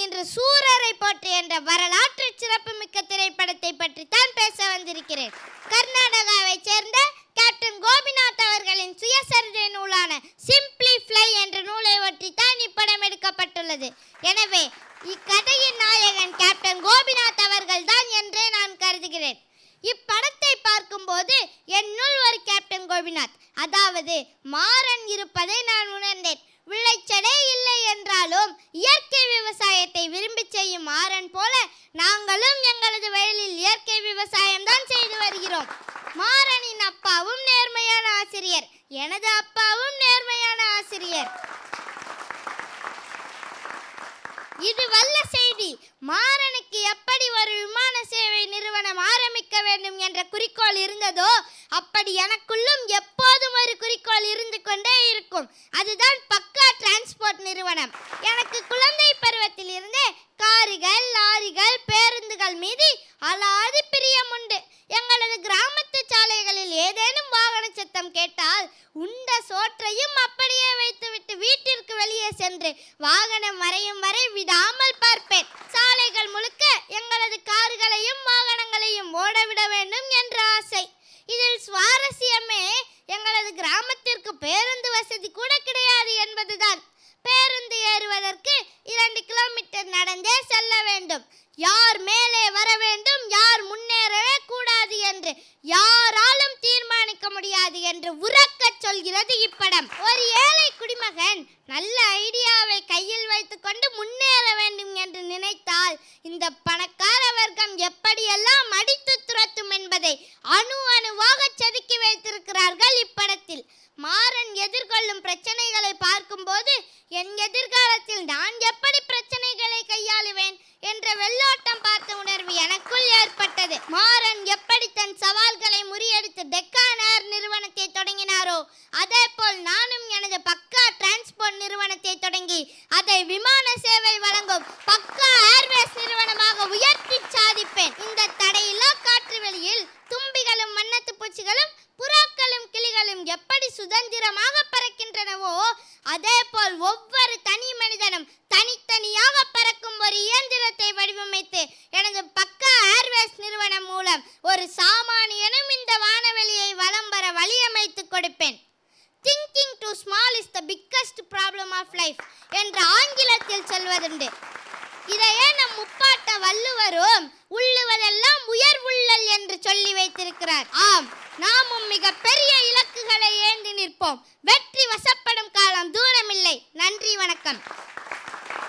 இன்று சூரரை போற்று என்ற வரலாற்று சிறப்புமிக்க திரைப்படத்தை பற்றி தான் பேச வந்திருக்கிறேன். கர்நாடகாவைச் சேர்ந்த கேப்டன் கோபிநாத் அவர்களின் சுயசரிதை நூலான சிம்பிளி ஃப்ளை என்ற நூலை ஒட்டி தான் இப்படம் எடுக்கப்பட்டுள்ளது. எனவே இக்கதையின் நாயகன் கேப்டன் கோபிநாத் அவர்கள் தான் என்றே நான் கருதுகிறேன். இப்படத்தை பார்க்கும்போது என்னுள் ஒரு கேப்டன் கோபிநாத், அதாவது மாறன் இருப்பதை நான் உணர்ந்தேன். விளைச்சலே இல்லை என்றாலும் இயற்கை விவசாயத்தை விரும்பி செய்யும் மாறன் போல நாங்களும் எங்களது வயலில் இயற்கை விவசாயம் தான் செய்து வருகிறோம். மாறனின் அப்பாவும் நேர்மையான ஆசிரியர், எனது அப்பாவும் நேர்மையான ஆசிரியர். இது வல்ல செய்தி. மாறனுக்கு எப்படி ஒரு விமான சேவை நிறுவனம் ஆரம்பிக்க வேண்டும் என்ற குறிக்கோள் இருந்ததோ அப்படி எனக்குள்ளும் எப்போதும் ஒரு குறிக்கோள் இருந்து கொண்டே இருக்கும். அதுதான் பக்கா டிரான்ஸ்போர்ட் நிறுவனம். எனக்கு குழந்தை பருவத்தில் இருந்தே கார்கள், லாரிகள், பேருந்துகள் மீது அலாதி பிரியம் உண்டு. எங்களது கிராமத்து சாலைகளில் ஏதேனும் வாகன சத்தம் கேட்டால் உண்ட சோற்றையும் அப்படியே வைத்துவிட்டு வீட்டிற்கு வெளியே சென்று வாகனம் மறையும் வரை விடாமல் பார்ப்பேன். சாலைகள் முழுக்க எங்களது கார்களையும் வாகனங்களையும் ஓடவிட வேண்டும் என்ற ஆசை. இதில் சுவாரஸ்யமே எங்களது கிராமத்திற்கு பேருந்து வசதி கூட கிடையாது என்பதுதான். பேருந்து ஏறுவதற்கு 2 கிலோமீட்டர் நடந்தே செல்ல வேண்டும். யார் மேலே வர வேண்டும், யார் முன்னேறவே கூடாது என்று யாராலும் தீர்மானிக்க முடியாது என்று உரக்கச் சொல்கிறது இப்படம். ஒரு ஏழை குடிமகன் நல்ல ஐடியாவை கையில் வைத்துக்கொண்டு முன்னேற வேண்டும் என்று நினைத்தால் இந்த பணக்கார வர்க்கம் எப்படியெல்லாம் அடித்து துரத்தும் என்பதை அணுவாக செதுக்கி வைத்திருக்கிறார்கள் இப்படத்தில். மாறன் எதிர்கொள்ளும் பிரச்சனைகளை பார்க்கும்போது என் எதிர்காலத்தில் நான் எப்படி பிரச்சனைகளை கையாளுவேன் என்ற வெள்ளோட்டம் பார்த்த உணர்வு எனக்குள் ஏற்பட்டது. மாறன் எப்படி தன் சவால்களை முறியடித்து டெக்கான் ஏர் நிறுவனத்தை தொடங்கினாரோ அதே போல் நானும் எனது பக்கா டிரான்ஸ்போர்ட் நிறுவனத்தை தொடங்கி அதை விமான சேவை வழங்கும் பக்கா ஏர்வேஸ் நிறுவனமாக உயர்த்தி சாதிப்பேன். இந்த தடையில்லா காற்று வெளியில் தும்பிகளும் வண்ணத்து பூச்சிகளும் புறாக்களும் கிளிகளும் எப்படி சுதந்திரமாக பறக்கின்றனவோ அதே போல் ஒவ்வொரு தனி மனிதனும் தனித்தனியாக பறக்கும் ஒரு இயந்திரத்தை வடிவமைத்து எனது பக்கா ஏர்வேஸ் நிறுவனம் மூலம் ஒரு சாமானியனும் இந்த வானவெளியை வலம் வர வழியமைத்து கொடுப்பேன். Thinking too small is the biggest problem of life என்று ஆங்கிலத்தில் சொல்வதுண்டு. இதையே நம் முப்பாட்ட வள்ளுவரும் உள்ளுவதெல்லாம் உயர்வுள்ளல் என்று சொல்லி வைத்திருக்கிறார். ஆம், நாமும் மிக பெரிய இலக்குகளை ஏந்தி நிற்போம். வெற்றி வசப்படும் காலம் தூரமில்லை. நன்றி, வணக்கம்.